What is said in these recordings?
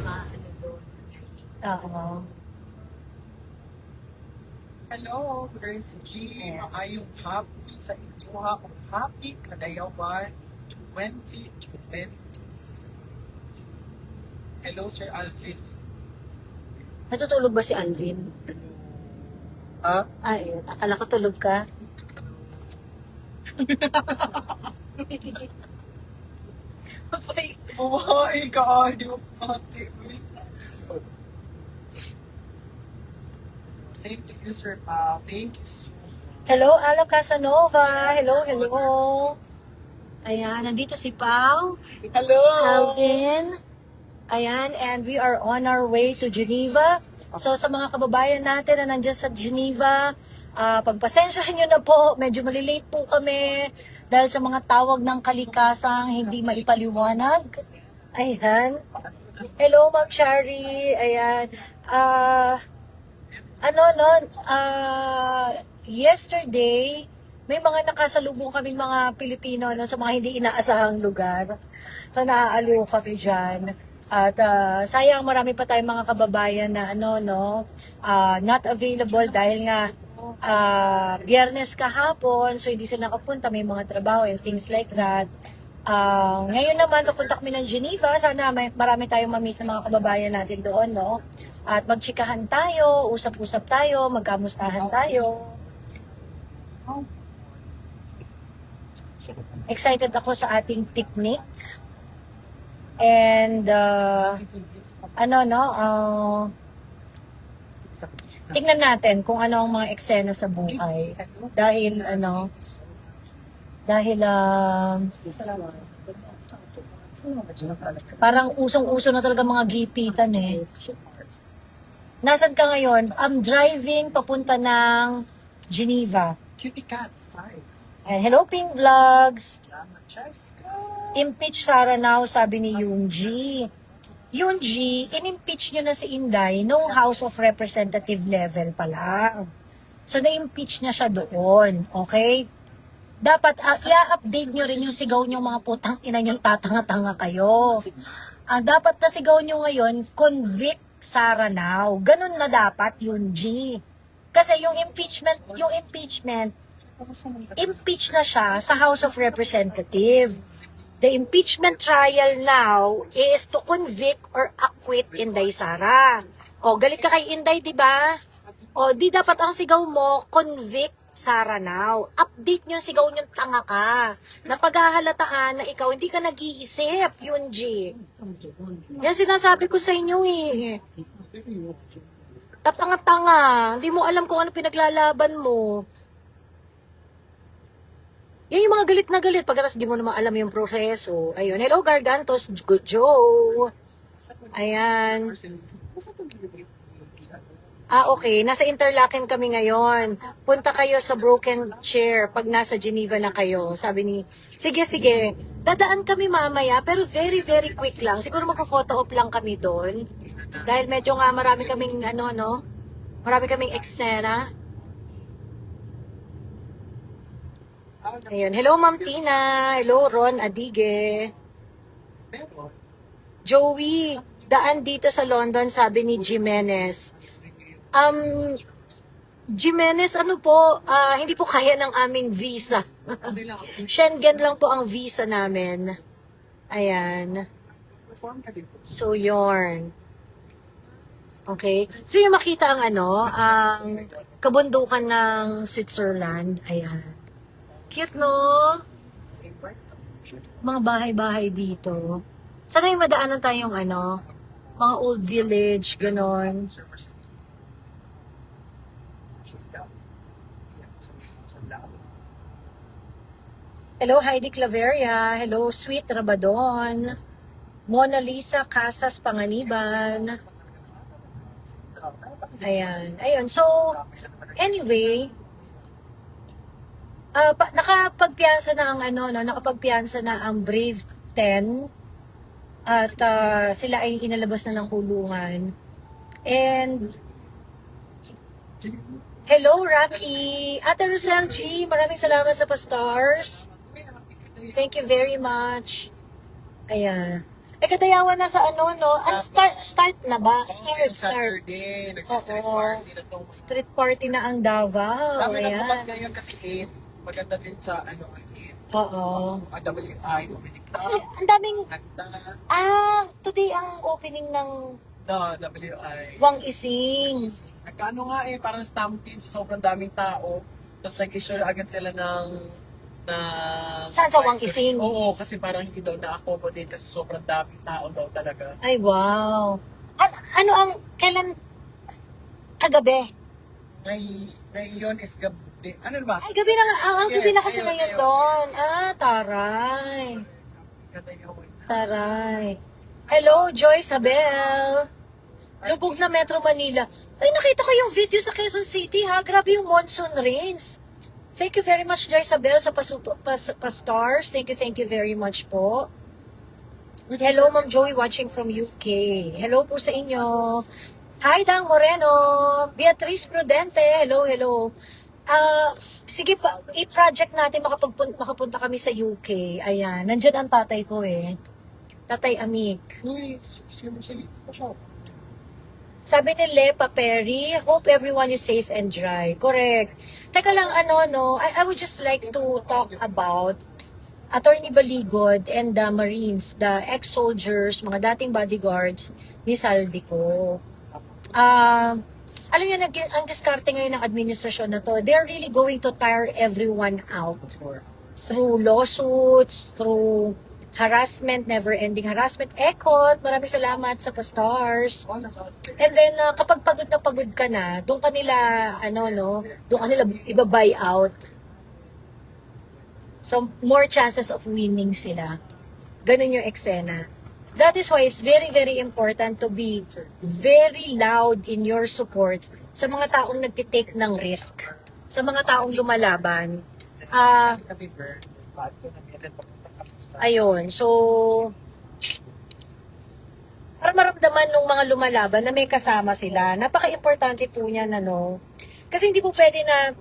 ano doon. Oo. Hello, Grace G. Maayong happy sa inyo ha. Happy Kadayawan 2026. Hello, Sir Alvin. Natutulog ba si Alvin? Ha? Ay, akala ko tulog ka. Buhay ka, ayaw pati. Same to you, Sir. Thank you so much. Hello, Ala Casanova. Hello, hello. Ayan, nandito si Pao, Hello! Alvin. Ayan, and we are on our way to Geneva. So sa mga kababayan natin na nandiyan sa Geneva, pagpasensyahan nyo na po, medyo malilate po kami dahil sa mga tawag ng kalikasang hindi maipaliwanag. Ayan. Hello, Ma'am Shari. Ayan. Yesterday, may mga nakasalubong kaming mga Pilipino sa mga hindi inaasahang lugar. So, naaaliw kami dyan. At sayang marami pa tayong mga kababayan na not available dahil nga Biyernes kahapon, so hindi sila nakapunta, may mga trabaho and things like that. Ngayon naman, papunta kami ng Geneva. Sana marami tayong ma-meet ng mga kababayan natin doon, no? At magchikahan tayo, usap-usap tayo, magkamustahan tayo. Excited ako sa ating picnic. And, tingnan natin kung ano ang mga eksena sa buhay. Dahil, parang usong-uso na talaga mga gipitan eh. Nasaan ka ngayon? I'm driving papunta ng Geneva. Cutie Cats 5. And hello, Pink Vlogs. Francesca. Impeach Sara now, sabi ni Yoonji. Yoonji, in-impeach nyo na si Inday no House of Representative level pa lang. So, na-impeach niya siya doon. Okay? Dapat, i-update nyo rin yung sigaw nyo mga putang ina nyo, tatanga-tanga kayo. Ang dapat na sigaw nyo ngayon, convict Sara now. Ganun na dapat, Yoonji. Kasi yung impeachment, impeach na siya sa House of Representative. The impeachment trial now is to convict or acquit Inday Sara. O, galit ka kay Inday, di ba? O, di dapat ang sigaw mo, convict Sara now. Update nyo sigaw nyo, tanga ka. Na paghahalataan na ikaw, hindi ka nag-iisip, Yoonji. Yan sinasabi ko sa inyo eh. Tanga-tanga. Hindi mo alam kung ano pinaglalaban mo. Yan yung mga galit na galit. Pagkatas di mo naman alam yung proseso. Ayun. Hello, Gargantos. Good Joe. Ayan. Okay. Nasa Interlaken kami ngayon. Punta kayo sa Broken Chair pag nasa Geneva na kayo. Sabi ni, sige. Dadaan kami mamaya, pero very, very quick lang. Siguro magpo-photo op lang kami doon. Dahil medyo nga marami kaming, marami kaming eksena. Ayun. Hello, Ma'am Tina. Hello, Ron Adige. Joey, daan dito sa London, sabi ni Jimenez. Jimenez, hindi po kaya ng aming visa. Schengen lang po ang visa namin. Ayan. So, yorn. Okay. So, yung makita ang kabundukan ng Switzerland. Ayan. Cute, no? Mga bahay-bahay dito. Sana yung madaanan tayong mga old village, ganon. Hello, Heidi Claveria. Hello, Sweet Rabadon. Mona Lisa Casas Panganiban. Ayan. So, anyway, nakapagpiyansa na ang Brave 10 at sila ay inalabas na ng kulungan. And hello, Rocky. Ate Rosel G, maraming salamat sa pa-stars. Thank you very much. Ayan. Kadayawan na sa ano, no? Ano, start na ba? Start. Start. Saturday, nagsa-street Oo. party na tong Street party na ang Davao. dami na bukas Ayan. ngayon kasi 8. Maganda din sa ano, 8. Oo. WI, Comedy Club. Ang daming, Handa. today ang opening ng The WI. Wang Ising. Nagkano nga parang stampede sa sobrang daming tao. Tapos nag-issue agad sila ng Saan, sa Wang Ising? Oo, kasi parang hindi daw na-accommodate kasi sobrang daming tao daw talaga. Ay, wow. Ano ang, kailan, kagabi? Ngayon is gabi. Ano ba? Ay, gabi na nga. Ang gabi Yes, na kasi ngayon, ngayon ngayon. doon. Taray. Kadayawan na. Taray. Hello, Joyce Abel. Lubog na Metro Manila. Ay, nakita ko yung video sa Quezon City, ha? Grabe yung monsoon rains. Thank you very much, Joyce Abel, sa stars. Thank you very much po. Hello, Ma'am Joey, watching from UK. Hello po sa inyo. Hi, Dang Moreno. Beatrice Prudente. Hello. Sige pa, i-project natin makapunta kami sa UK. Ayan, nandyan ang tatay ko eh. Tatay Amik. Uy, siya. Sabi ni Lepa Perry, hope everyone is safe and dry. Correct. Teka lang, I would just like to talk about Attorney Baligod and the Marines, the ex-soldiers, mga dating bodyguards ni Saldico. Alam niyo, ang diskarte ngayon ng administrasyon na to, they're really going to tire everyone out through lawsuits, through harassment, never-ending harassment. Ekot, maraming salamat sa pa-stars. And then, kapag pagod na pagod ka na, doon ka nila, doon ka nila iba-buy out. So, more chances of winning sila. Ganun yung eksena. That is why it's very, very important to be very loud in your support sa mga taong nagtitake ng risk. Sa mga taong lumalaban. Ayun, so para maramdaman ng mga lumalaban na may kasama sila. Napaka-importante po niyan, kasi hindi po pwede na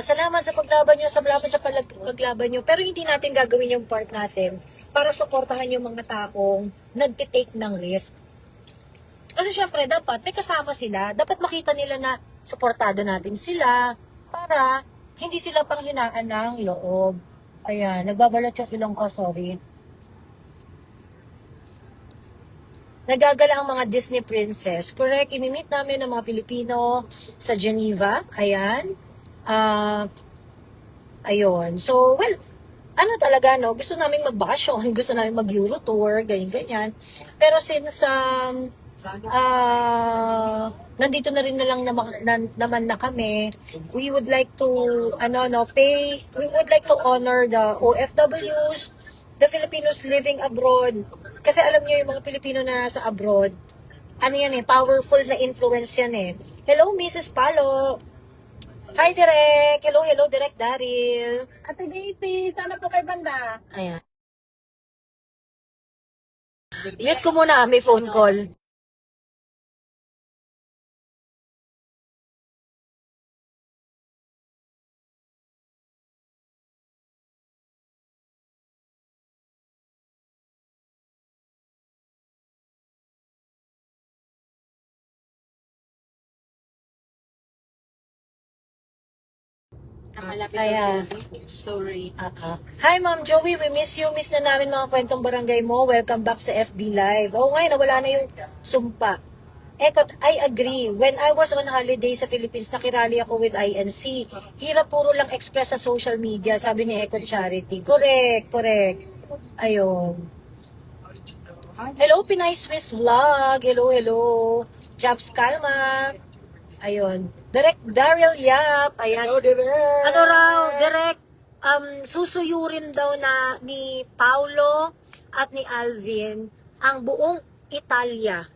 salamat sa paglaban nyo, salamat sa paglaban nyo, pero hindi natin gagawin yung part natin para suportahan yung mga taong nagtitake ng risk. Kasi syempre, dapat may kasama sila. Dapat makita nila na suportado natin sila para hindi sila panghinaan ng loob. Ayan, nagbabalat siya silang ko, sorry. Nagagala ang mga Disney princess. Correct, imimit namin ng mga Pilipino sa Geneva. Ayan. Ayun. So, well, talaga, gusto namin magbakasyon, gusto namin mag-Euro tour, ganyan-ganyan. Pero since, nandito na rin naman na kami, we would like to, we would like to honor the OFWs, the Filipinos living abroad. Kasi alam niyo yung mga Pilipino na nasa abroad, powerful na influence yan eh. Hello, Mrs. Palo. Hi, Direk. Hello, Direk Daryl. Ate Daisy, sana po kay banda. Ayan. Mute ko muna, may phone call. Ayan. Sorry. Hi, Ma'am Joey. We miss you. Miss na namin mga kwentong barangay mo. Welcome back sa FB Live. Oo nga, nawala na yung sumpa. Ekot, I agree. When I was on holiday sa Philippines, nakirali ako with INC. Hirap puro lang express sa social media, sabi ni Ekot Charity. Correct. Ayun. Hello, Pinay Swiss Vlog. Hello. Jobs Kalma. Ayun. Direct Daryl Yap. Ayan. Hello, Direk! Ano raw, Direk, susuyurin daw na ni Paulo at ni Alvin ang buong Italia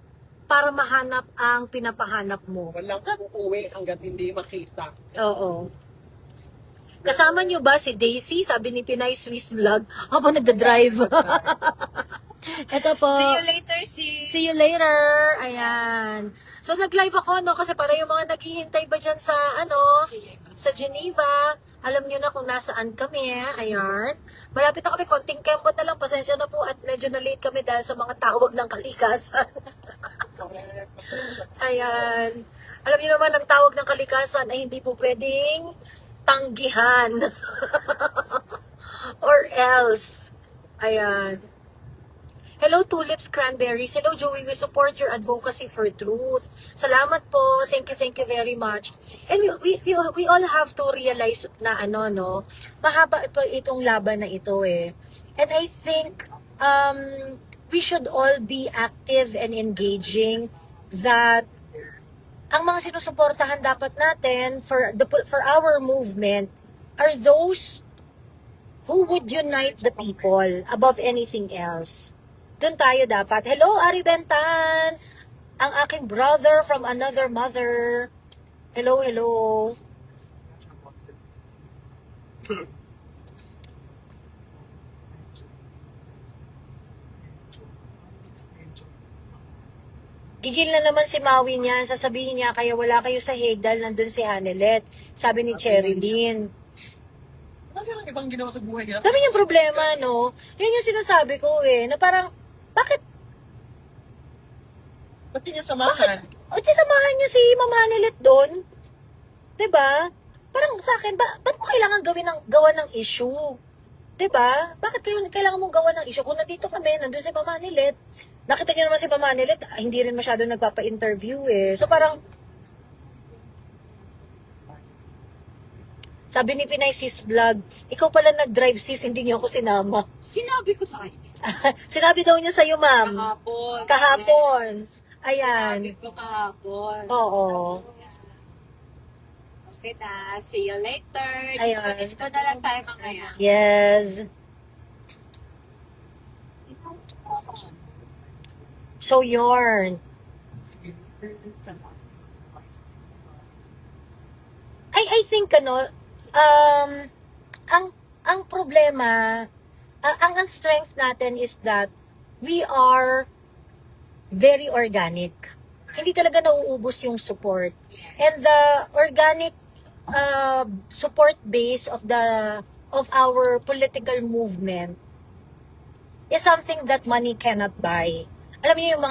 para mahanap ang pinapahanap mo. Walang uuwi hanggat hindi makita. Oo. Kasama nyo ba si Daisy? Sabi ni Pinay Swiss Vlog habang nagda-drive. Ito po. See you later, See you later. Ayan. So, nag-live ako, no? Kasi para yung mga naghihintay ba dyan sa, sa Geneva, alam nyo na kung nasaan kami. Ayan. Malapit na kami, konting kembot na lang. Pasensya na po at medyo na-late kami dahil sa mga tawag ng kalikasan. Ayan. Alam niyo naman, ang tawag ng kalikasan ay hindi po pwedeng tanggihan. Or else. Ayan. Hello, Tulips Cranberries. Hello, Joey. We support your advocacy for truth. Salamat po. Thank you very much. And we all have to realize na mahaba itong laban na ito eh. And I think we should all be active and engaging that ang mga sinusuportahan dapat natin for our movement are those who would unite the people above anything else. Doon tayo dapat. Hello, Ari Bentan! Ang aking brother from another mother. Hello. Gigil na naman si Maui niya. Sasabihin niya, kaya wala kayo sa Hague dahil nandun si Hanelet. Sabi ni Cherry Lynn. Kasi lang ibang ginawa sa buhay niya. Dami niyang problema, no? Yun yung sinasabi ko eh, na parang, bakit Ba't di niya samahan? samahan niya si Mama Hanelet doon? Diba? Parang sa akin, ba't mo kailangan gawa ng issue? Diba? Bakit kailangan mong gawa ng issue? Kung nandito kami, nandun si Mama Hanelet, nakita niyo naman si Mama Hanelet, hindi rin masyado nagpapa-interview eh. So parang, sabi ni Pinay Sis Vlog, ikaw pala nag-drive sis, hindi niyo ako sinama. Sinabi ko sa kanya. Sinabi daw niya sa'yo, ma'am. Kahapon. Ayan. Sinabi ko kahapon. Oo. Okay na. See you later. Ayun. Disco na lang tayo mamaya. Yes. So, yarn. I think, ang problema, ang strength natin is that we are very organic. Hindi talaga nauubos yung support. And the organic support base of our political movement is something that money cannot buy. Alam niyo yung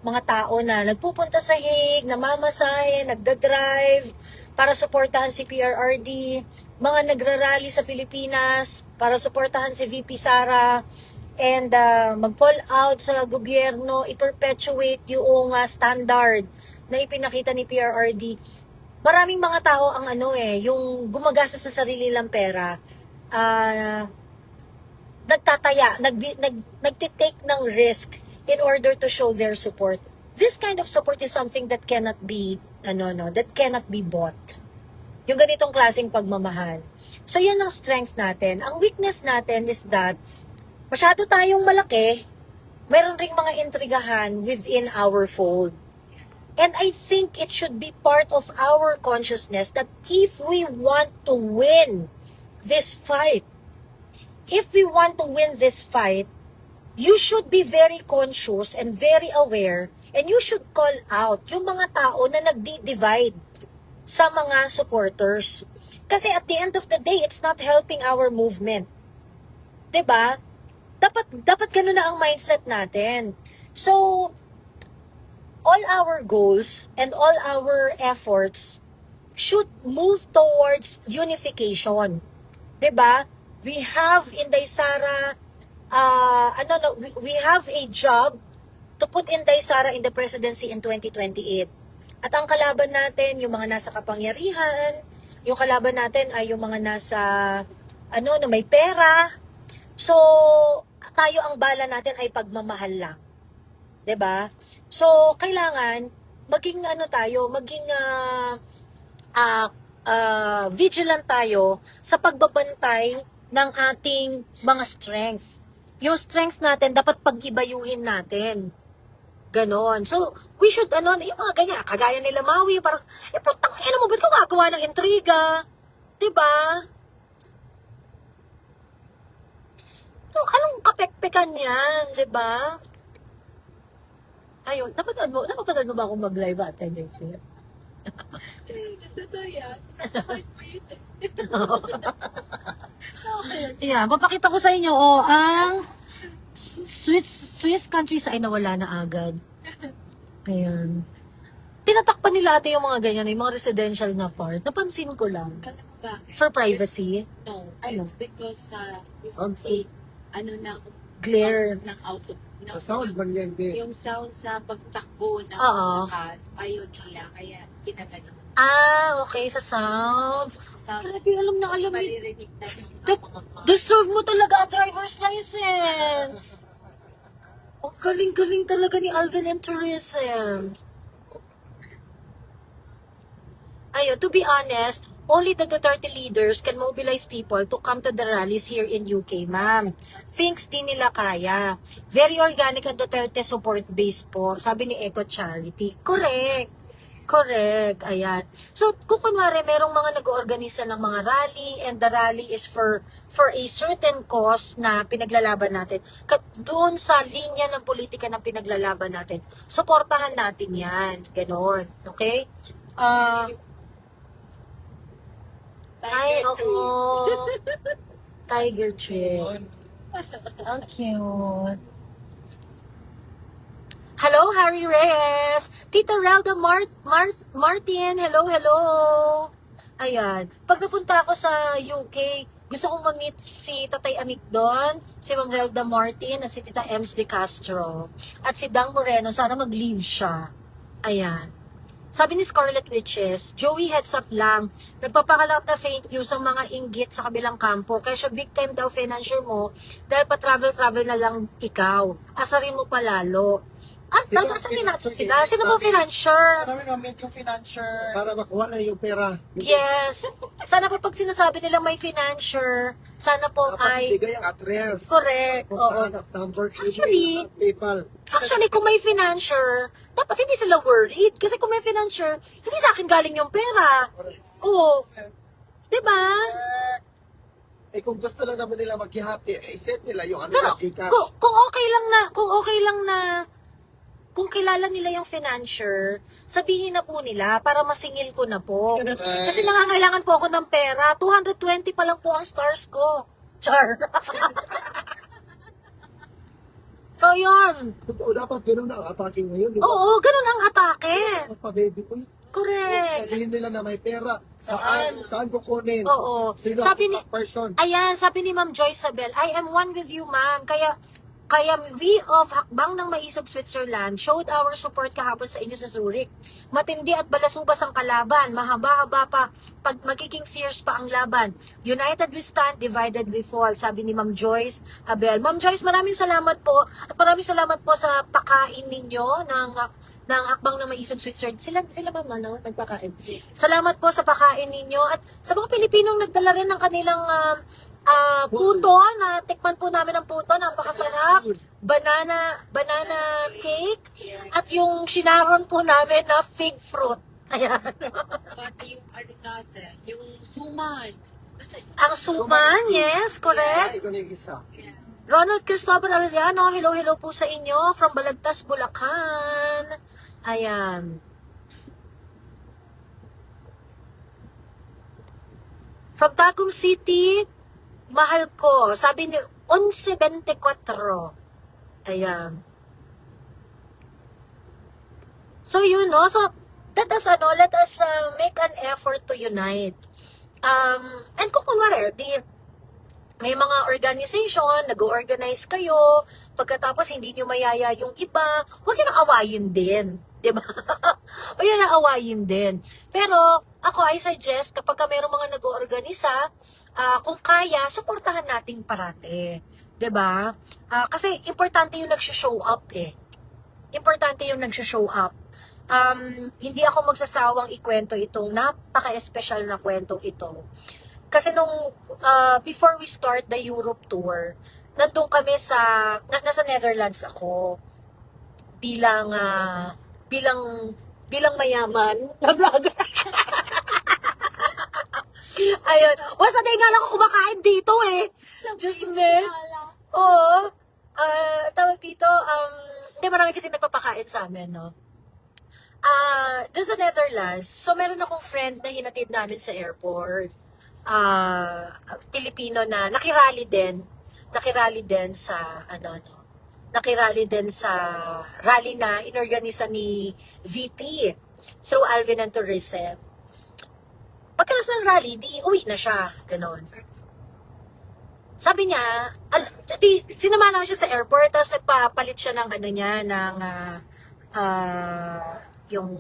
mga tao na nagpupunta sa Hague, namamasahe, nagda-drive para suportahan si PRRD, mga nagrarally sa Pilipinas para suportahan si VP Sara, and mag-call out sa gobyerno, i-perpetuate yung standard na ipinakita ni PRRD. Maraming mga tao ang yung gumagastos sa sarili lang pera, nagtataya, nagtitake ng risk in order to show their support. This kind of support is something that cannot be, that cannot be bought. Yung ganitong klaseng pagmamahal. So, yan ang strength natin. Ang weakness natin is that masyado tayong malaki, mayroon ring mga intrigahan within our fold. And I think it should be part of our consciousness that if we want to win this fight, you should be very conscious and very aware, and you should call out yung mga tao na nagdi-divide sa mga supporters. Kasi at the end of the day, it's not helping our movement. 'Di ba? Dapat ganun na ang mindset natin. So, all our goals and all our efforts should move towards unification. 'Di ba? We have Inday Sara, we have a job to put Inday Sara in the presidency in 2028. At ang kalaban natin, yung mga nasa kapangyarihan, yung kalaban natin ay yung mga nasa, na may pera. So, tayo ang bala natin ay pagmamahal lang. 'Di ba? So, kailangan maging vigilant tayo sa pagbabantay ng ating mga strengths. Yung strength natin, dapat pag-ibayuhin natin. Ganon. So, we should, yung mga ganyan, kagaya nila Maui, parang, putang, mo, ba't ka gagawa ng intriga? Diba? So, anong kapekpekan yan, di ba? Ayun, napapanood mo ba akong mag-live attendance niya? Totoo yan. Yeah, papakita ko sa inyo, ang Swiss countryside na wala na agad. Ayan. Tinatakpan nila ate yung mga ganyan, yung mga residential na part. Napansin ko lang. Alam mo ba? For privacy. No. Ano? It's because Sound. na Glare. ng auto. Sa sound man yan, be. Yung sound sa pagtakbo ng Oo. lakas, ayaw nila. Kaya ginagano. Okay, sa sounds. Sa sound, Grabe, alam na alam eh. maririnig na yung mga Deserve mo talaga ang driver's license. Ang galing-galing talaga ni Alvin and Tourism. Ayun, to be honest, only the Duterte leaders can mobilize people to come to the rallies here in UK, ma'am. Pinks din nila kaya. Very organic ang Duterte support base po, sabi ni Eco Charity. Correct. Correct. Ayan. So, kung kunwari, merong mga nag-oorganisa ng mga rally and the rally is for a certain cause na pinaglalaban natin, doon sa linya ng politika ng pinaglalaban natin, suportahan natin yan. Ganon. Okay? Ay, oo. Tiger Trail. Ang cute. Hello, Harry Reyes. Tita Relda Martin. Hello, hello. Ayan. Pag napunta ako sa UK, gusto kong ma-meet si Tatay Amik doon, si Ma'am Relda Martin, at si Tita Ems de Castro. At si Dang Moreno, sana mag-leave siya. Ayan. Sabi ni Scarlet Witches, Joey heads up lang. Nagpapakalat na fake news ang mga inggit sa kabilang kampo. Kaya siya big time daw financier mo dahil pa-travel na lang ikaw. Asarin mo palalo. Talaga asarin natin sila. Sino mo financier? Sana namin na-meet yung financier. Para makuha na yung pera. Yes. Sana po pag sinasabi nilang may financier, sana po Dapat ay ibigay ang address. correct. Oo. Puntahan at number, Actually, PayPal. Actually, kung may financier, dapat hindi sila worried. Kasi kung may financier, hindi sa akin galing yung pera. Oo. Diba? Eh kung gusto lang naman nila maghihati, set nila yung ano Pero, na chika. kung okay lang na, kung kilala nila yung financier, sabihin na po nila para masingil ko na po. Kasi nangangailangan po ako ng pera. 220 pa lang po ang stars ko. Char. So, yun. O dapat gano'n na ang atake ngayon. Di ba? Oo, ganun ang atake. Dapat pa-baby ko yun. Correct. Sabihin nila na may pera. Saan kukunin? Oo. Sino Sabi ni, ang person? ayan, sabi ni Ma'am Joyce Sabel, I am one with you, ma'am. Kaya we of Hakbang ng Maisog, Switzerland showed our support kahapon sa inyo sa Zurich. Matindi at balasubas ang kalaban. Mahaba-haba pa. Pag magiging fierce pa ang laban. United we stand, divided we fall. Sabi ni Ma'am Joyce Abel. Ma'am Joyce, maraming salamat po. At maraming salamat po sa pakain ninyo ng Hakbang ng Maisog, Switzerland. Sila ba man nagpakain? Salamat po sa pakain ninyo. At sa mga Pilipinong nagdala rin ng kanilang puto, na tikman po namin ang puto, napakasarap. Banana cake. At yung sinaron po namin na fig fruit. Ayan. pati yung ano natin, yung suman. Kasi, Ang suman, yes, correct. Ito na yung isa. yeah. Ronald Cristobal Arellano, hello po sa inyo from Balagtas, Bulacan. Ayan. From Tagum City, mahal ko. Sabi ni 1124. Ayan. So yun, no? So let us make an effort to unite. And kung kunwari, may mga organization, nag-organize kayo, pagkatapos hindi nyo mayaya yung iba, huwag nyo na awayin din. Diba? Huwag nyo na awayin din. Pero, ako, I suggest, kapag mayroong mga nag-organisa, kung kaya, suportahan natin parate. Diba? Kasi, importante yung nag-show up eh. Importante yung nag-show up. Hindi ako magsasawang ikwento itong napaka-espesyal na kwento ito. Kasi nung before we start the Europe tour, nandun kami nasa Netherlands ako bilang mayaman na vlogger. Ayun. Once a day nga lang ako kumakain dito eh. Diyos me. Oo. Tawag dito, hindi marami kasi nagpapakain sa amin, no? Doon sa Netherlands, so meron akong friend na hinatid namin sa airport. Pilipino na nakirally din sa nakirally din sa rally na inorganisa ni VP through Alvin and Tourism. Pagkalas ng rally, di uwi na siya, ganon. Sabi niya, sinama lang siya sa airport, tapos nagpapalit siya ng yung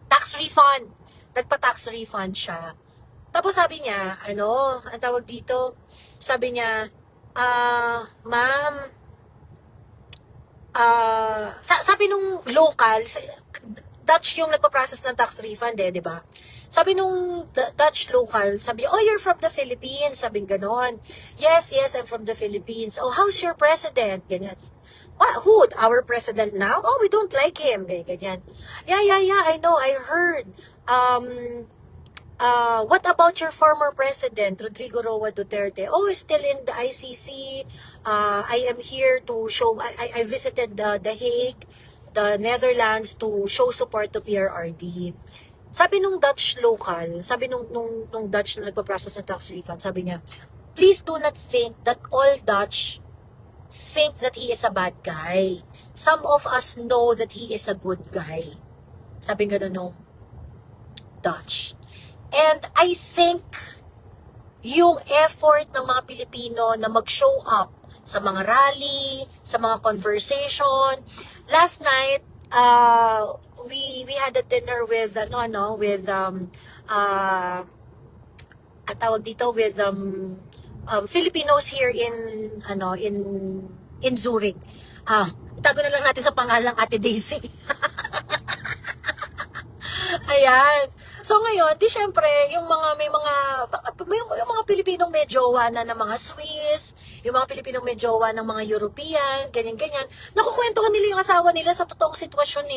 tax refund. Nagpa-tax refund siya. Tapos sabi niya, ang tawag dito, sabi niya, ma'am, sabi nung local, Dutch yung nagpa-process ng tax refund di ba? Sabi nung Dutch local, sabi niya, oh, you're from the Philippines, sabi ganon. Yes, I'm from the Philippines. Oh, how's your president? Ganyan. Who? Our president now? Oh, we don't like him. Ganyan. Yeah, I know, I heard. What about your former president, Rodrigo Roa Duterte? Oh, he's still in the ICC. I am here to show, I visited the Hague, the Netherlands, to show support to PRRD. Sabi nung Dutch local, sabi nung Dutch na nagpa-process ng tax refund, sabi niya, please do not think that all Dutch think that he is a bad guy. Some of us know that he is a good guy. Sabi nga nung Dutch. And I think yung effort ng mga Pilipino na mag-show up sa mga rally, sa mga conversation. Last night, we had a dinner with Filipinos here in Zurich. Itago na lang natin sa pangalang Ate Daisy. Ayan. So ngayon, di syempre, yung mga Pilipinong may jowa na ng mga Swiss, yung mga Pilipinong may jowa ng mga European, ganyan-ganyan, nakukwentuhan nila yung asawa nila sa totoong sitwasyon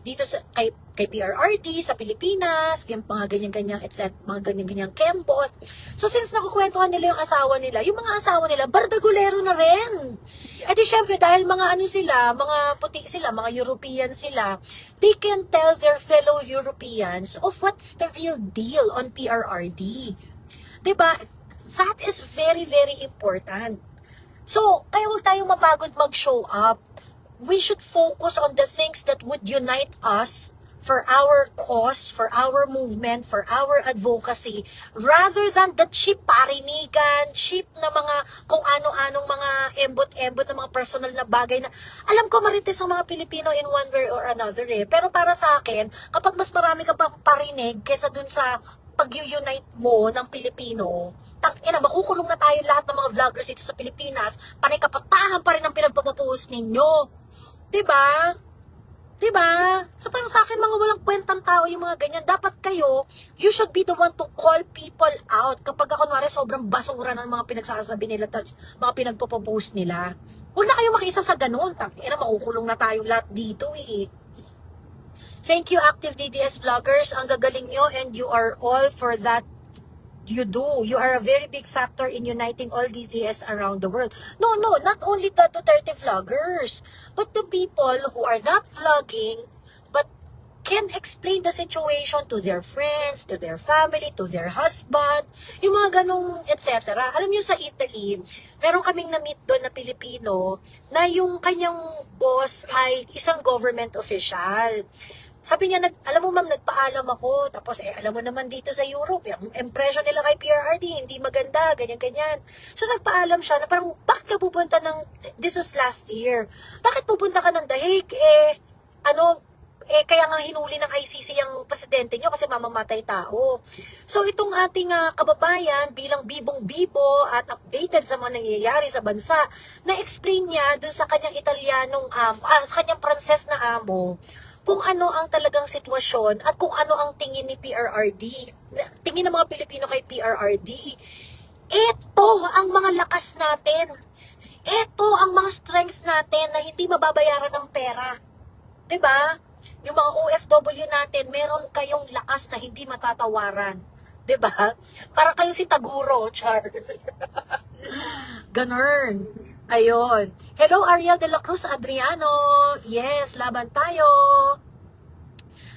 dito kay PRRD, sa Pilipinas, yung mga ganyan-ganyan, etc., mga ganyan-ganyan kembot. So since nakukwentuhan nila yung asawa nila, yung mga asawa nila, bardagulero na rin. E di syempre, dahil mga mga puti sila, mga European sila, they can tell their fellow Europeans of what's the real deal on PRRD. Diba? That is very, very important. So, kaya huwag tayong mapagod mag-show up. We should focus on the things that would unite us for our cause, for our movement, for our advocacy, rather than the cheap parinigan, cheap na mga kung ano-anong mga embot-embot na mga personal na bagay na alam ko marites ang mga Pilipino in one way or another Pero para sa akin, kapag mas marami ka pang parinig kesa dun sa pag-unite mo ng Pilipino, makukulong na tayo lahat ng mga vloggers dito sa Pilipinas, panay kapatahan pa rin ang pinagpapapost ninyo. Diba? So parang sa akin, mga walang kwentang tao yung mga ganyan. Dapat kayo, you should be the one to call people out. Kapag kunwari sobrang basura ng mga pinagsasabi nila, mga pinagpapapost nila. Huwag na kayo makiisa sa ganun. Makukulong na tayo lahat dito Thank you, active DDS vloggers. Ang gagaling nyo and you are all for that. You do. You are a very big factor in uniting all DDS around the world. No, not only the Duterte vloggers, but the people who are not vlogging, but can explain the situation to their friends, to their family, to their husband, yung mga ganong etc. Alam niyo sa Italy, meron kaming na-meet doon na Pilipino na yung kanyang boss ay isang government official. Sabi niya, alam mo ma'am, nagpaalam ako. Tapos, alam mo naman dito sa Europe, yung impression nila kay PRRD, hindi maganda, ganyan-ganyan. So, nagpaalam siya na parang, bakit ka pupunta this was last year, bakit pupunta ka ng The Hague? Kaya nga hinuli ng ICC yung presidente nyo kasi mamamatay tao. So, itong ating kababayan, bilang bibong-bibo at updated sa mga nangyayari sa bansa, na-explain niya dun sa kanyang sa kanyang Pranses na amo, kung ano ang talagang sitwasyon at kung ano ang tingin ni PRRD, tingin ng mga Pilipino kay PRRD. Ito ang mga lakas natin. Ito ang mga strengths natin na hindi mababayaran ng pera. Diba? Yung mga OFW natin, meron kayong lakas na hindi matatawaran. 'Diba? Para kayo si Taguro, char. Ganun. Ayun. Hello, Ariel de la Cruz Adriano. Yes, laban tayo.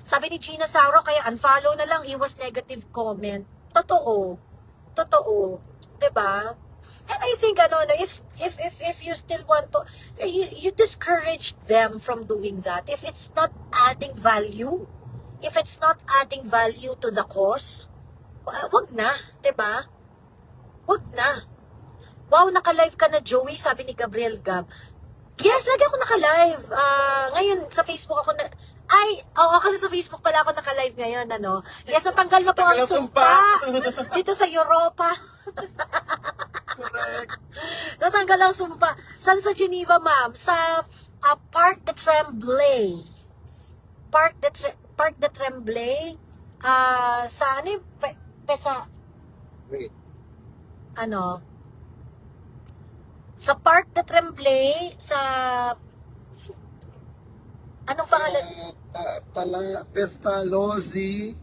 Sabi ni Gina Sauro, kaya unfollow na lang, iwas negative comment. Totoo. Totoo. 'Diba? And I think, if you still want to, you discourage them from doing that. If it's not adding value, if it's not adding value to the cause, wag na, 'di ba? Wag na. Wow, naka-live ka na, Joey, sabi ni Gabriel Gab. Yes, lagi ako naka-live. Ngayon, sa Facebook ako na... kasi sa Facebook pala ako naka-live ngayon, ano. Yes, natanggal na po ang sumpa. Dito sa Europa. Correct. Natanggal ang sumpa. Saan sa Geneva, ma'am? Sa Parc de Tremblay. Parc de Tremblay. Sa ano yung... Wait. Ano? Sa Parc de Tremblay, sa... Anong pangalan? Pestalozzi.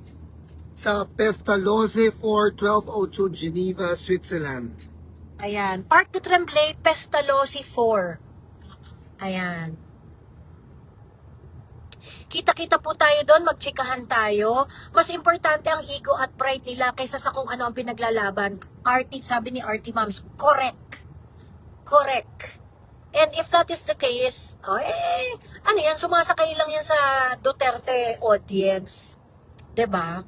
Sa Pestalozzi 4 1202 Geneva, Switzerland. Ayan. Parc de Tremblay, Pestalozzi 4. Ayan. Kita-kita po tayo doon, magtsikahan tayo. Mas importante ang ego at pride nila kaysa sa kung ano ang pinaglalaban. Sabi ni Artie Moms, correct. Correct. And if that is the case, ano yan, sumasakay lang yan sa Duterte audience. 'Di ba?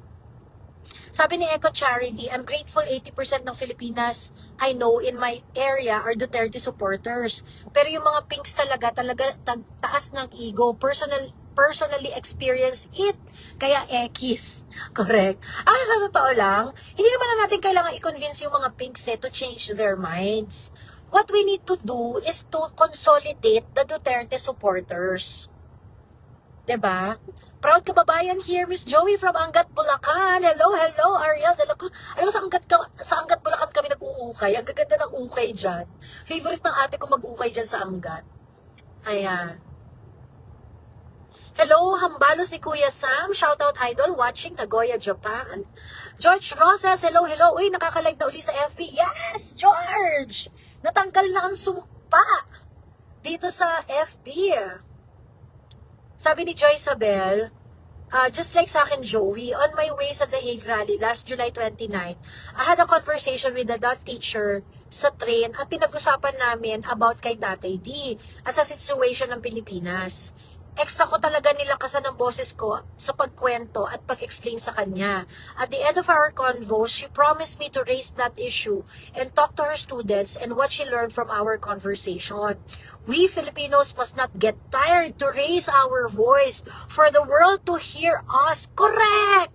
Sabi ni Eco Charity, I'm grateful 80% ng Filipinas I know in my area are Duterte supporters. Pero yung mga pinks talaga taas ng ego. Personally experience it. Kaya ekis. Correct. Ang sa totoo lang, hindi naman na natin kailangan i-convince yung mga pinks to change their minds. What we need to do is to consolidate the Duterte supporters. 'Di ba? Proud kababayan here, Miss Joey from Angat, Bulacan. Hello, Ariel de la Cruz. Alam mo, sa Angat, Bulacan kami nag-uukay. Ang gaganda ng ukay dyan. Favorite ng ate ko mag-ukay dyan sa Angat. Ayan. Hello, hambalos ni Kuya Sam. Shoutout idol watching Nagoya, Japan. George Rosas, hello. Uy, nakaka-live na uli sa FB. Yes, George! Natanggal na ang sumpa dito sa FB. Sabi ni Joy Isabel, just like sa akin, Joey, on my way sa The Hague Rally last July 29, I had a conversation with the DOT teacher sa train at pinag-usapan namin about kay Tatay D as a situation ng Pilipinas. Ako talaga nilakasan ng boses ko sa pagkwento at pag-explain sa kanya. At the end of our convo, she promised me to raise that issue and talk to her students and what she learned from our conversation. We Filipinos must not get tired to raise our voice for the world to hear us. Correct!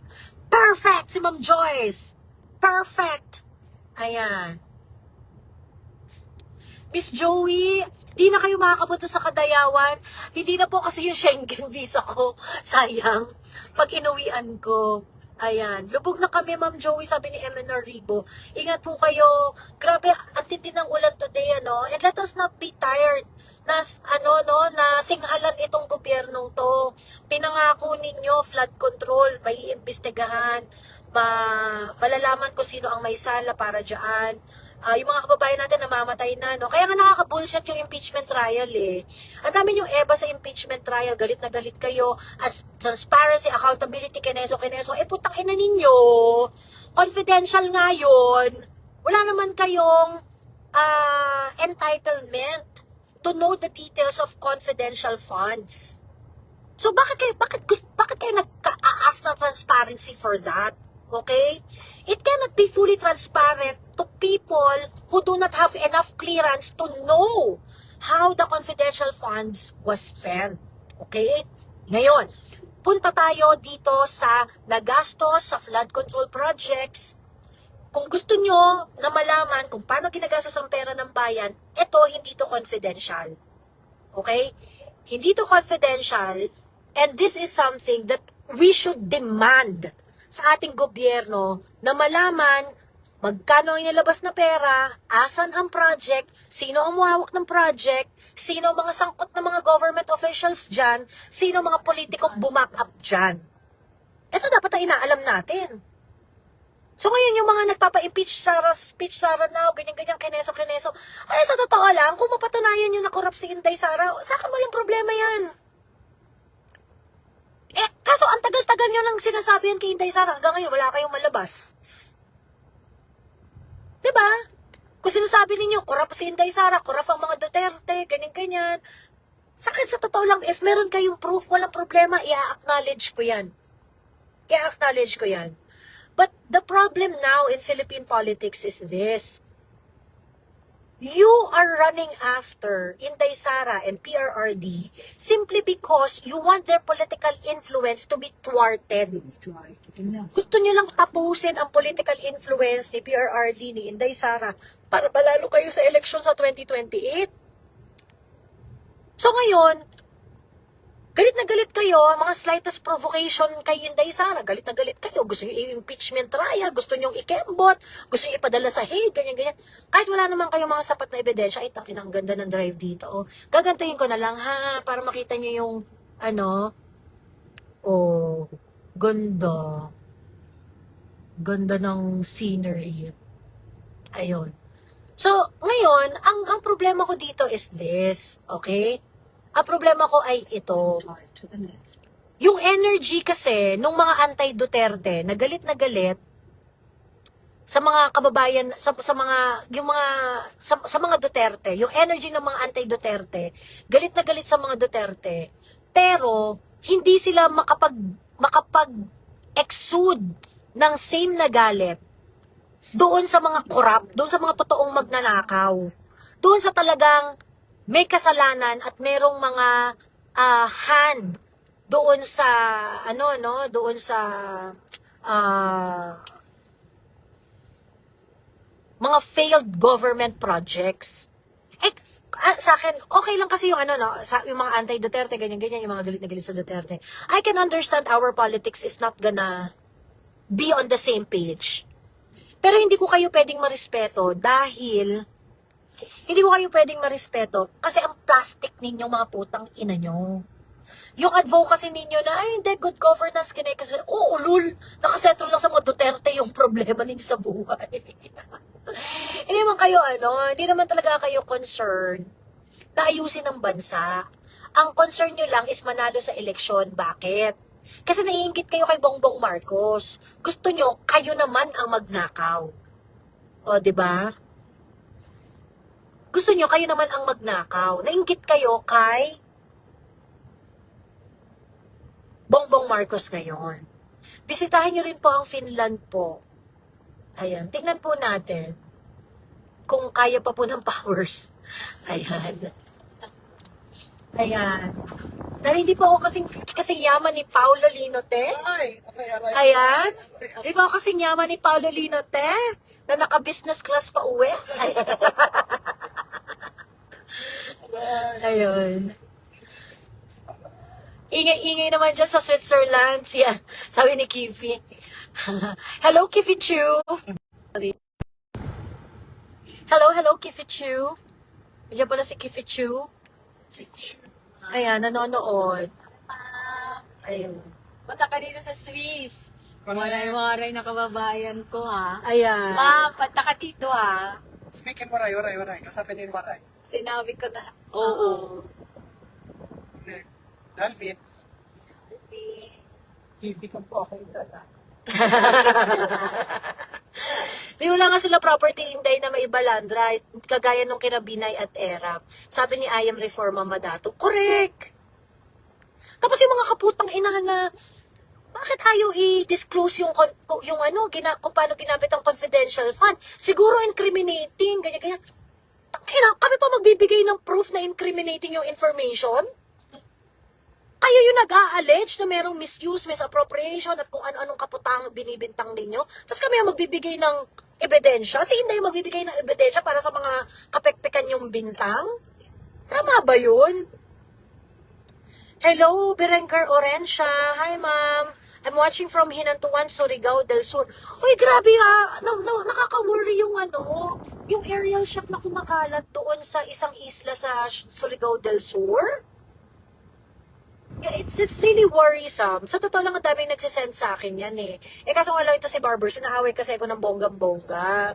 Perfect! Si Ma'am Joyce! Perfect! Ayan. Miss Joey, di na kayo makakapunta sa Kadayawan. Hindi na po kasi yung Schengen visa ko. Sayang. Pag inuwian ko. Ayan. Lubog na kami, Ma'am Joey, sabi ni MNR Ribo. Ingat po kayo. Grabe, ang tindi ng ulan today, ano? And let us not be tired na, na singhalan itong gobyernong to. Pinangako ninyo, flood control, may iimbestigahan, malalaman ko sino ang may sala para dyan. Yung mga kababayan natin namamatay na, no? Kaya nga nakaka-bullshit yung impeachment trial, eh. Ang dami yung EBA sa impeachment trial, galit na galit kayo. As transparency, accountability, kineso. Putang ina ninyo. Confidential nga yun. Wala naman kayong entitlement to know the details of confidential funds. So, bakit kayo nagka-ask ng transparency for that? Okay? It cannot be fully transparent to people who do not have enough clearance to know how the confidential funds was spent. Okay? Ngayon, punta tayo dito sa nagastos sa flood control projects. Kung gusto nyo na malaman kung paano ginagastos ang pera ng bayan, ito, hindi to confidential. Okay? Hindi to confidential, and this is something that we should demand sa ating gobyerno na malaman magkano ang inilabas na pera, asan ang project, sino ang muhawak ng project, sino ang mga sangkot na mga government officials dyan, sino ang mga politikong bumak up dyan. Ito dapat ang inaalam natin. So ngayon yung mga nagpapa-impeach speech Sara now, ganyan-ganyan, kineso. Ay, sa totoo lang, kung mapatunayan yung nakorap si Inday Sara, sa akin walang problema yan. Kaso ang tagal-tagal nyo nang sinasabi yan kay Inday Sara, hanggang ngayon wala kayong malabas. Diba? Kung sinasabi ninyo, korap si Inday Sara, korap ang mga Duterte, ganyan-ganyan. Sa akin, sa totoo lang, if meron kayong proof, walang problema, i-acknowledge ko yan. But the problem now in Philippine politics is this. You are running after Inday Sara and PRRD simply because you want their political influence to be thwarted. Gusto nyo lang tapusin ang political influence ni PRRD, ni Inday Sara, para palalo kayo sa eleksyon sa 2028. So ngayon, galit na galit kayo, mga slightest provocation kay Inday Sara, galit na galit kayo, gusto nyo i-impeachment trial, gusto nyo i-kembot, gusto nyo ipadala sa Hague, ganyan-ganyan. Kahit wala naman kayong mga sapat na ebidensya, ay tangin, ang ganda ng drive dito. Oh. Gagantuhin ko na lang, ha, para makita nyo yung, ganda. Ganda ng scenery. Ayun. So, ngayon, ang problema ko dito is this, okay? Ang problema ko ay ito. Yung energy kasi nung mga anti-Duterte, na galit sa mga kababayan, sa mga Duterte, yung energy ng mga anti-Duterte, galit na galit sa mga Duterte, pero hindi sila makapag-exude ng same na galit doon sa mga corrupt, doon sa mga totoong magnanakaw, doon sa talagang may kasalanan at merong mga hand doon sa doon sa mga failed government projects. Sa akin, okay lang kasi yung yung mga anti-Duterte, ganyan-ganyan, yung mga galit na galit sa Duterte. I can understand our politics is not gonna be on the same page. Pero hindi ko kayo pwedeng marespeto dahil kasi ang plastic ninyo, mga putang ina nyo. Yung advocacy ninyo na, ay hindi, good governance, kasi, lul, nakasentro lang sa mga Duterte yung problema ninyo sa buhay. Hindi naman talaga kayo concerned na ayusin ang bansa. Ang concern nyo lang is manalo sa eleksyon. Bakit? Kasi naiingit kayo kay Bongbong Marcos. Gusto nyo, kayo naman ang magnakaw. O, diba? Gusto nyo, kayo naman ang magnakaw. Nainggit kayo kay Bongbong Marcos ngayon. Bisitahin nyo rin po ang Finland po. Ayan, tingnan po natin kung kaya pa po ng powers. Ayan. Dahil hindi po ako kasing yaman ni Paolo Linote. Ayan. Hindi po ako kasing yaman ni Paolo Linote na naka-business class pa uwi. Ayun. Ingay-ingay naman dyan sa Switzerland. Sabi ni Kifi. Hello, Kifi Chu. Hello, Kifi Chu. Diyan pala si Kifi Chu. Ayan, nanonood. Ayun. Punta ka dito sa Swiss. Waray na kababayan ko, ha? Ayan. Ma, punta ka dito, ha? Speaking waray. Kasapin din waray. Sinabi ko na. Oo. Dalvin. TV ka po ako yung dala. Di wala nga sila property Inday na maibalandra, kagaya nung kina Binay at Erap. Sabi ni I am Reforma Madato, correct! Tapos yung mga kaputang inahan na, bakit ayaw i-disclose kung paano ginamit ang confidential fund? Siguro incriminating, ganyan. Kami pa magbibigay ng proof na incriminating yung information? Kayo yung nag-a-allege na merong misuse, misappropriation at kung ano-anong kaputang binibintang ninyo. Tapos kami yung magbibigay ng ebidensya. Si Inday yung magbibigay ng ebidensya para sa mga kapekpekan yung bintang. Tama ba yun? Hello, Berencar Orencia. Hi, ma'am. I'm watching from Hinantuan, Surigao del Sur. Uy, grabe ha. Nakaka-worry yung aerial shot na kumakalat doon sa isang isla sa Surigao del Sur. It's really worrisome. Sa totoo lang, ang daming nagsisend sa akin yan eh. Kaso nga lang ito si Barbers, inaaway kasi ako ng bonggang-bongga.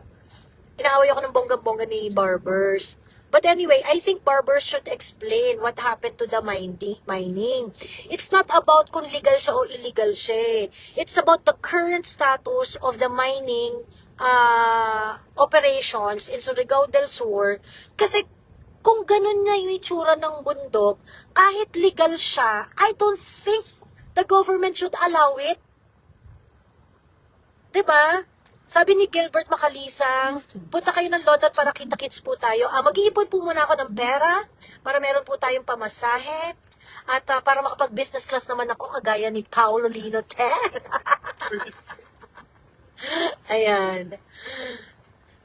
Inaaway ako ng bonggang-bongga ni Barbers. But anyway, I think Barbers should explain what happened to the mining. It's not about kung legal siya o illegal siya. It's about the current status of the mining operations in Surigao del Sur. Kasi kung ganun nga yung itsura ng bundok, kahit legal siya, I don't think the government should allow it. Diba? Sabi ni Gilbert Macalisang, punta kayo ng London para kita-kits po tayo. Mag-iipon po muna ako ng pera para meron po tayong pamasahe at para makapag-business class naman ako kagaya ni Paolo Linote. Ayan.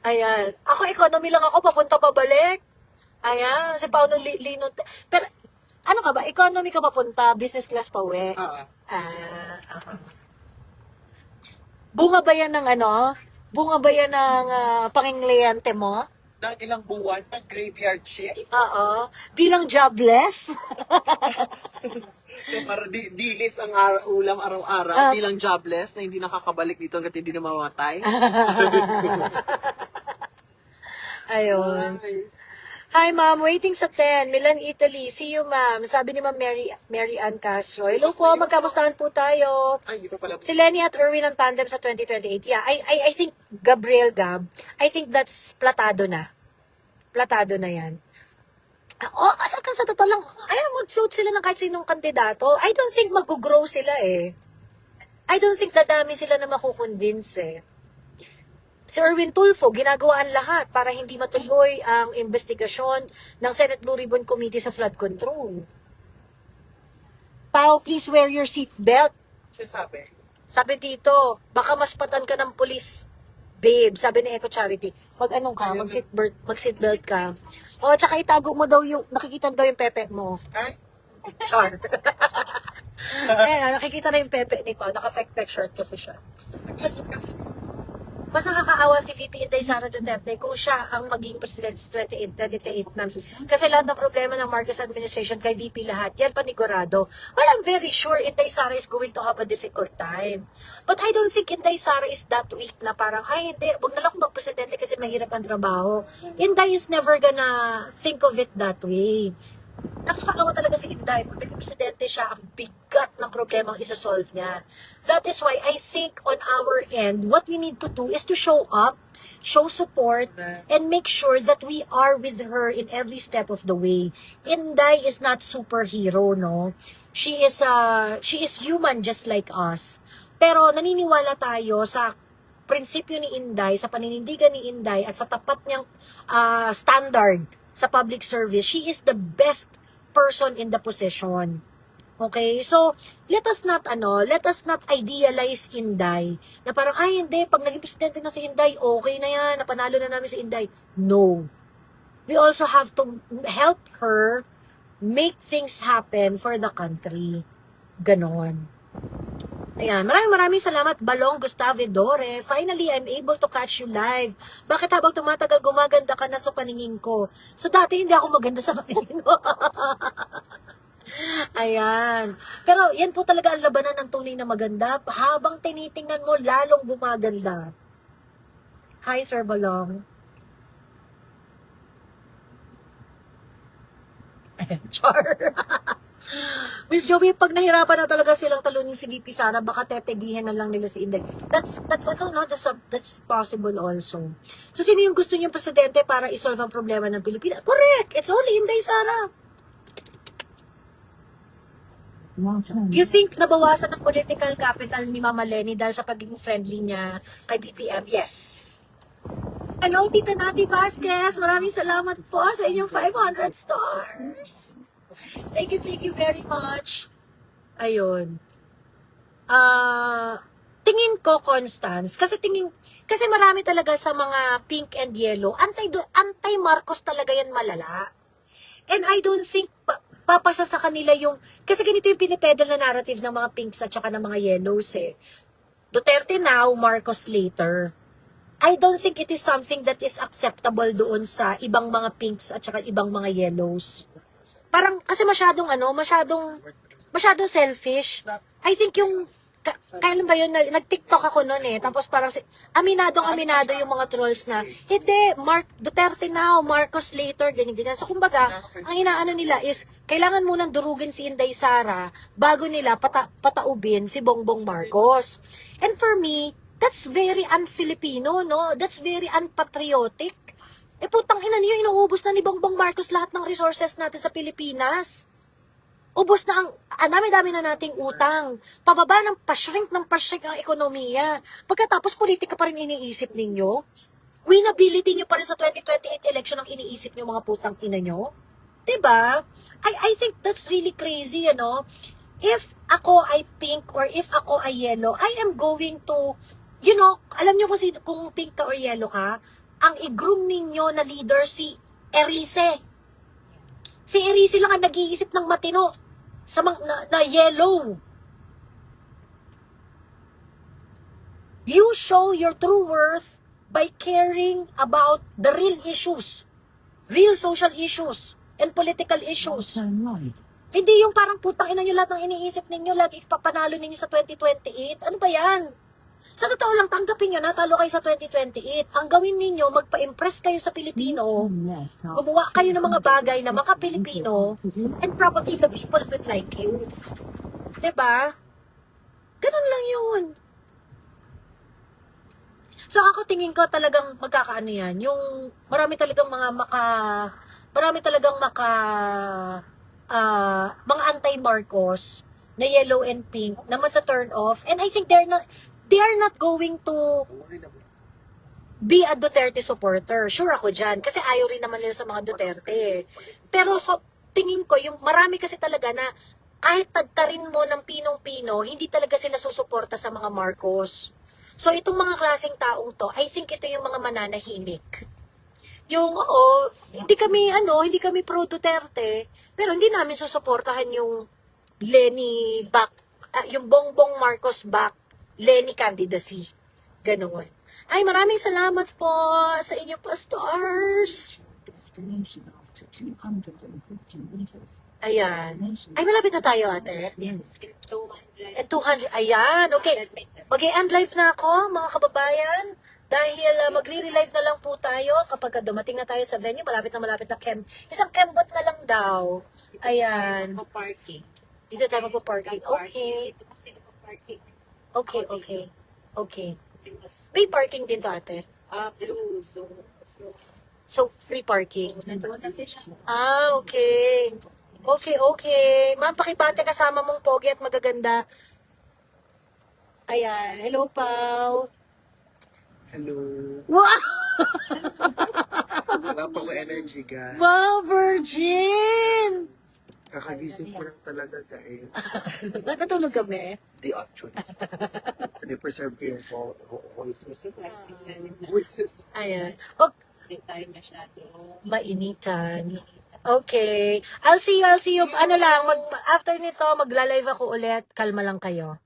Ayan. Ako, economy lang ako, papunta pabalik. Ayan, si Paolo Linote. Pero, ano ka ba? Economy ka papunta, business class pa uwi? Bunga ba yan ng ano? Bunga ba yan ng pangingliyente mo? Ng ilang buwan ng graveyard shift. Oo. Bilang jobless? Para dilis ang ulam araw-araw. Bilang jobless na hindi nakakabalik dito hanggat hindi na mamatay. Ayun. Hi, ma'am. Waiting sa 10. Milan, Italy. See you, ma'am. Sabi ni ma'am Mary Ann Castro. Hello po. Magkamustahan po tayo. Ay, hindi pa pala. Si Lenny at Erwin ang tandem sa 2028. Yeah, I think Gabriel Gab, I think that's platado na. Platado na yan. Sa totoo lang, mag-float sila ng kahit sinong kandidato. I don't think mag-grow sila eh. I don't think dadami sila na makukonvince eh. Si Erwin Tulfo, ginagawaan lahat para hindi matuloy ang investigasyon ng Senate Blue Ribbon Committee sa flood control. Pao, please wear your seatbelt. Sabi. Sabi dito, baka mas patan ka ng pulis, babe. Sabi ni Eco Charity, mag-seatbelt ka. O, tsaka itago mo daw yung, nakikita daw yung pepe mo. Ay? Char. Ayan, nakikita na yung pepe ni Pao. Naka-pek-pek shirt kasi siya. Mas nakakaawa si VP Inday Sara Duterte kung siya ang maging president sa 2028 na. Kasi lahat ng problema ng Marcos administration kay VP lahat, yan panigurado. Well, I'm very sure Inday Sara is going to have a difficult time. But I don't think Inday Sara is that weak na parang, ay hindi, huwag na lang mag-presidente kasi mahirap ang trabaho. Inday is never gonna think of it that way. Nakakaawa talaga si Inday. Pag naging presidente siya, ang bigat ng problema ang isa-solve niya. That is why I think on our end, what we need to do is to show up, show support, and make sure that we are with her in every step of the way. Inday is not superhero, no? She is human just like us. Pero naniniwala tayo sa prinsipyo ni Inday, sa paninindigan ni Inday, at sa tapat niyang standard sa public service. She is the best person in the position. Okay? So, let us not idealize Inday. Na parang, ay hindi, pag naging presidente na si Inday, okay na yan, napanalo na namin si Inday. No. We also have to help her make things happen for the country. Ganon. Ayan, maraming salamat, Balong Gustavo Dore. Finally, I'm able to catch you live. Bakit habang tumatagal, gumaganda ka na sa paningin ko? So, dati hindi ako maganda sa paningin mo. Ayan. Pero, yan po talaga ang labanan ng tunay na maganda. Habang tinitingnan mo, lalong gumaganda. Hi, Sir Balong. Char. Miss Joey, pag nahirapan na talaga silang talunin si VP Sara, baka tetegihin na lang nila si Inday. That's possible also. So, sino yung gusto niyong presidente para isolve ang problema ng Pilipinas? Correct! It's only Inday Sara. You think nabawasan ang political capital ni Mama Lenny dahil sa pagiging friendly niya kay BBM? Yes. Hello, Tita Nati Vasquez. Maraming salamat po sa inyong 500 stars. Thank you very much. Ayun. Tingin ko, Constance, kasi marami talaga sa mga pink and yellow, anti-Marcos talaga yan malala. And I don't think papasa sa kanila yung, kasi ganito yung pinipedal na narrative ng mga pinks at saka ng mga yellows eh. Duterte now, Marcos later. I don't think it is something that is acceptable doon sa ibang mga pinks at saka ibang mga yellows. Parang, kasi masyadong masyadong selfish. I think yung, kailan ba yun, nag-TikTok ako noon eh, tapos parang, aminado yung mga trolls na, hindi, Duterte now, Marcos later, ganyan. So, kumbaga, ang inaano nila is, kailangan munang durugin si Inday Sara bago nila pataubin si Bongbong Marcos. And for me, that's very un-Filipino, no? That's very unpatriotic. Eh, putang ina niyo, inuubos na ni Bongbong Marcos lahat ng resources natin sa Pilipinas. Ubos na ang dami-dami na nating utang. Pababa ng pa-shrink ang ekonomiya. Pagkatapos politika pa rin iniisip ninyo. Winnability nyo pa rin sa 2028 election ang iniisip nyo mga putang ina nyo. Diba? I think that's really crazy, If ako ay pink or if ako ay yellow, I am going to, alam nyo kung pink ka or yellow ka, ang i-groom ninyo na leader si Erice. Si Erice lang ang nag-iisip ng matino sa na yellow. You show your true worth by caring about the real issues, real social issues, and political issues. Hindi yung parang putang ina nyo lahat ng iniisip ninyo, lagi ipapanalo ninyo sa 2028. Ano ba yan? Sa totoo lang, tanggapin nyo, natalo kayo sa 2028. Ang gawin ninyo, magpa-impress kayo sa Pilipino, gumawa kayo ng mga bagay na maka-Pilipino, and probably the people would like you. Diba? Ganun lang yun. So ako tingin ko talagang magkakaano yan. Yung marami talagang mga anti-Marcos na yellow and pink na mata-turn off. And I think they are not going to be a Duterte supporter. Sure ako dyan. Kasi ayaw rin naman nila sa mga Duterte. Pero tingin ko, yung marami kasi talaga na kahit tagtarin mo ng pinong-pino, hindi talaga sila susuporta sa mga Marcos. So itong mga klaseng taong to, I think ito yung mga mananahimik. Yung, hindi kami pro Duterte, pero hindi namin susuportahan yung Lenny back, yung Bongbong Marcos back, Lenny candidacy. Ganoon. Ay, maraming salamat po sa inyo, pastors. Ayan. Ay, malapit na tayo, ate. Yes, it's 200. 200. Ayan, okay. Mag-i-end live na ako, mga kababayan. Dahil magre-relive na lang po tayo kapag dumating na tayo sa venue. Malapit na isang kembot na lang daw. Ayan. Parking. Dito tayo magpa-parking. Okay. Ito kasi parking. Okay. May parking din to, ate. Blue. So, free parking. Nandoon na siya. Okay. Okay. Ma'am, pakipate kasama mong pogi at magaganda. Ayan. Hello, Pao. Hello. Wow! Wala pa ko energy, guys. Wow, virgin! Kakagising ko lang talaga, guys. Natulog kami. Di actually. Preserve ko yung voices. Voices. Ayan. Hindi tayo masyado. Mainitan. Okay. I'll see you. After nito, magla-live ako ulit. Kalma lang kayo.